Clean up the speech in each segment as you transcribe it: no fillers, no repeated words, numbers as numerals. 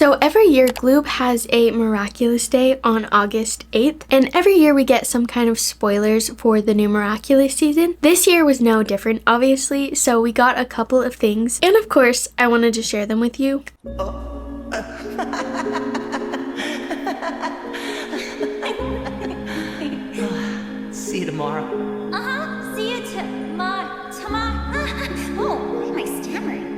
So every year Gloob has a Miraculous Day on August 8th, and every year we get some kind of spoilers for the new Miraculous season. This year was no different, obviously, so we got a couple of things, and of course I wanted to share them with you. See you tomorrow. See you tomorrow. Oh, am I stammering?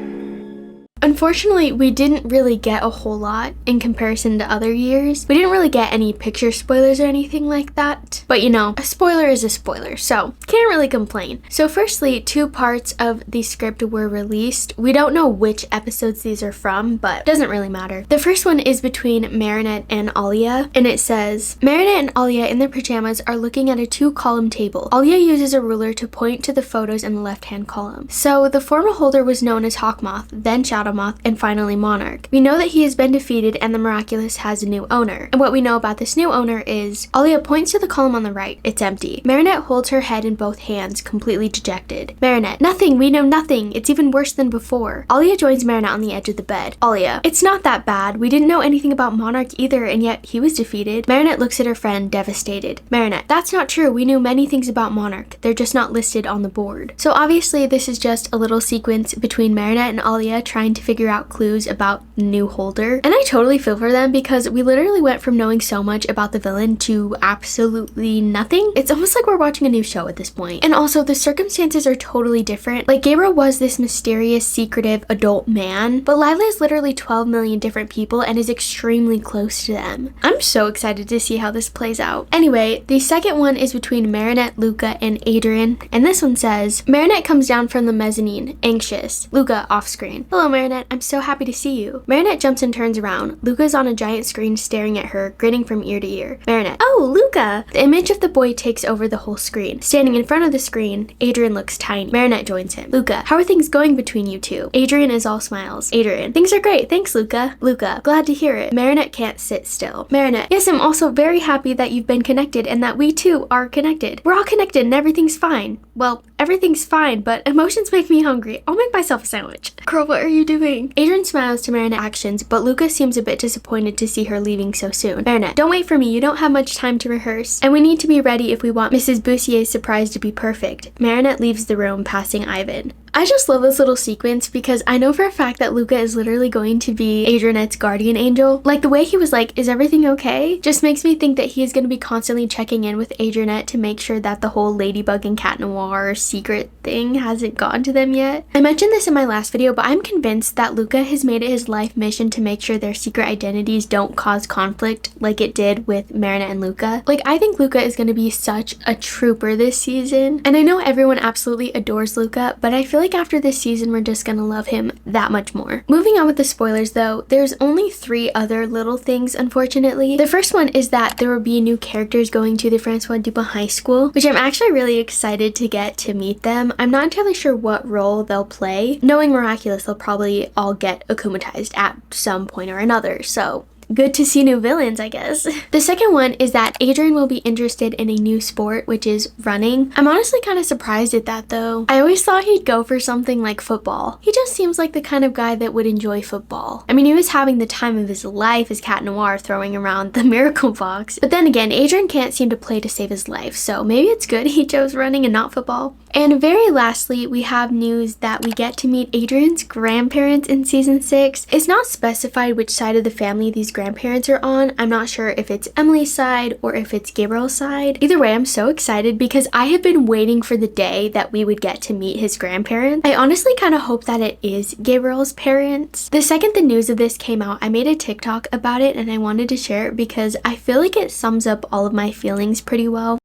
Unfortunately, we didn't really get a whole lot in comparison to other years. We didn't really get any picture spoilers or anything like that. But you know, a spoiler is a spoiler, so can't really complain. So firstly, 2 parts of the script were released. We don't know which episodes these are from, but it doesn't really matter. The first one is between Marinette and Alia, and it says, Marinette and Alia in their pajamas are looking at a 2-column table. Alia uses a ruler to point to the photos in the left-hand column. So the former holder was known as Hawkmoth, then Shadowmoth, and finally Monarch. We know that he has been defeated and the Miraculous has a new owner. And what we know about this new owner is, Alia points to the column on the right. It's empty. Marinette holds her head in both hands, completely dejected. Marinette, nothing, we know nothing. It's even worse than before. Alia joins Marinette on the edge of the bed. Alia, it's not that bad. We didn't know anything about Monarch either, and yet he was defeated. Marinette looks at her friend, devastated. Marinette, that's not true. We knew many things about Monarch. They're just not listed on the board. So obviously this is just a little sequence between Marinette and Alia trying to figure out clues about the new holder. And I totally feel for them because we literally went from knowing so much about the villain to absolutely nothing. It's almost like we're watching a new show at this point. And also the circumstances are totally different. Like Gabriel was this mysterious, secretive adult man, but Lila is literally 12 million different people and is extremely close to them. I'm so excited to see how this plays out. Anyway, the second one is between Marinette, Luca, and Adrien, and this one says, Marinette comes down from the mezzanine, anxious. Luca off screen. Hello Marinette, I'm so happy to see you. Marinette jumps and turns around. Luca's on a giant screen staring at her, grinning from ear to ear. Marinette, oh, Luca! The image of the boy takes over the whole screen. Standing in front of the screen, Adrien looks tiny. Marinette joins him. Luca, how are things going between you two? Adrien is all smiles. Adrien, things are great, thanks Luca. Luca, glad to hear it. Marinette can't sit still. Marinette, yes, I'm also very happy that you've been connected and that we too are connected. We're all connected and everything's fine. Well, everything's fine, but emotions make me hungry. I'll make myself a sandwich. Girl, what are you doing? Adrien smiles to Marinette's actions, but Luca seems a bit disappointed to see her leaving so soon. Marinette, don't wait for me. You don't have much time to rehearse. And we need to be ready if we want Mrs. Boussier's surprise to be perfect. Marinette leaves the room, passing Ivan. I just love this little sequence because I know for a fact that Luca is literally going to be Adrinette's guardian angel. Like the way he was like, is everything okay? Just makes me think that he is going to be constantly checking in with Adrinette to make sure that the whole Ladybug and Cat Noir secret thing hasn't gotten to them yet. I mentioned this in my last video, but I'm convinced that Luca has made it his life mission to make sure their secret identities don't cause conflict like it did with Marinette and Luca. Like I think Luca is going to be such a trooper this season. And I know everyone absolutely adores Luca, but I feel like after this season we're just gonna love him that much more. Moving on with the spoilers though, there's only 3 other little things unfortunately. The first one is that there will be new characters going to the Francois Dupin High School, which I'm actually really excited to get to meet them. I'm not entirely sure what role they'll play. Knowing Miraculous, they'll probably all get akumatized at some point or another, so good to see new villains, I guess. The second one is that Adrien will be interested in a new sport, which is running. I'm honestly kind of surprised at that though. I always thought he'd go for something like football. He just seems like the kind of guy that would enjoy football. I mean, he was having the time of his life as Cat Noir throwing around the miracle box. But then again, Adrien can't seem to play to save his life, so maybe it's good he chose running and not football. And very lastly, we have news that we get to meet Adrien's grandparents in season 6. It's not specified which side of the family these grandparents are on. I'm not sure if it's Emily's side or if it's Gabriel's side. Either way, I'm so excited because I have been waiting for the day that we would get to meet his grandparents. I honestly kind of hope that it is Gabriel's parents. The second the news of this came out, I made a TikTok about it and I wanted to share it because I feel like it sums up all of my feelings pretty well.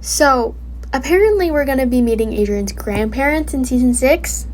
So, apparently we're gonna be meeting Adrien's grandparents in season 6.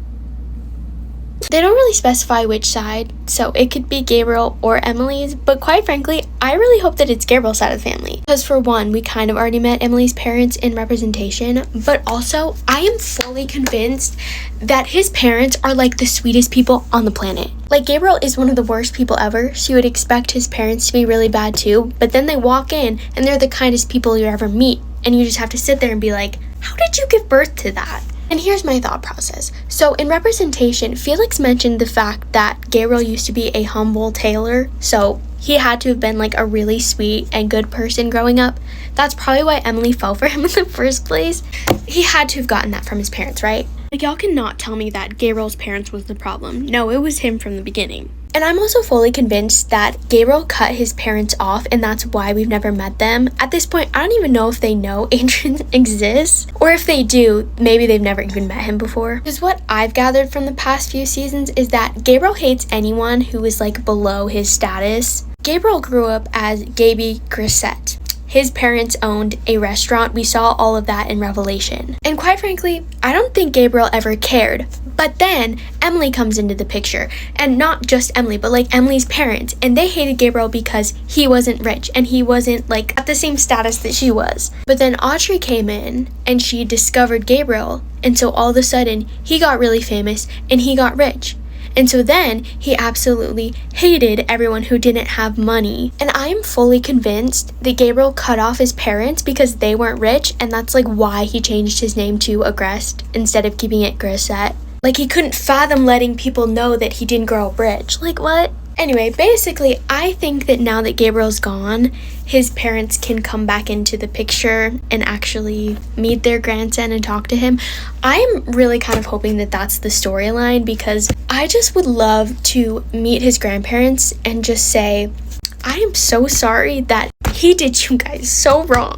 They don't really specify which side, so it could be Gabriel or Emily's, but quite frankly, I really hope that it's Gabriel's side of the family. Because for one, we kind of already met Emily's parents in representation, but also, I am fully convinced that his parents are like the sweetest people on the planet. Like, Gabriel is one of the worst people ever, so you would expect his parents to be really bad too, but then they walk in and they're the kindest people you ever meet, and you just have to sit there and be like, how did you give birth to that? And here's my thought process. So in representation, Felix mentioned the fact that Gabriel used to be a humble tailor, so he had to have been like a really sweet and good person growing up. That's probably why Emily fell for him in the first place. He had to have gotten that from his parents, right? Like, y'all cannot tell me that Gabriel's parents was the problem. No, it was him from the beginning. And I'm also fully convinced that Gabriel cut his parents off, and that's why we've never met them. At this point, I don't even know if they know Adrien exists, or if they do, maybe they've never even met him before. Because what I've gathered from the past few seasons is that Gabriel hates anyone who is like below his status. Gabriel grew up as Gaby Grisette. His parents owned a restaurant. We saw all of that in Revelation. And quite frankly, I don't think Gabriel ever cared. But then Emily comes into the picture. And not just Emily, but like Emily's parents. And they hated Gabriel because he wasn't rich and he wasn't like at the same status that she was. But then Audrey came in and she discovered Gabriel. And so all of a sudden, he got really famous and he got rich. And so then he absolutely hated everyone who didn't have money. And I am fully convinced that Gabriel cut off his parents because they weren't rich, and that's like why he changed his name to Agreste instead of keeping it Grisette. Like, he couldn't fathom letting people know that he didn't grow up rich. Like, what? Anyway, basically, I think that now that Gabriel's gone, his parents can come back into the picture and actually meet their grandson and talk to him. I'm really kind of hoping that that's the storyline, because I just would love to meet his grandparents and just say, I am so sorry that he did you guys so wrong.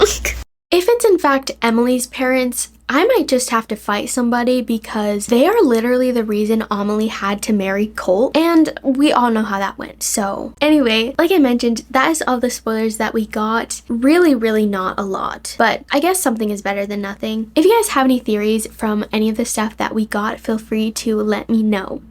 If it's in fact Emily's parents, I might just have to fight somebody, because they are literally the reason Amelie had to marry Colt, and we all know how that went. So anyway, like I mentioned, that is all the spoilers that we got. Really not a lot, but I guess something is better than nothing. If you guys have any theories from any of the stuff that we got, feel free to let me know.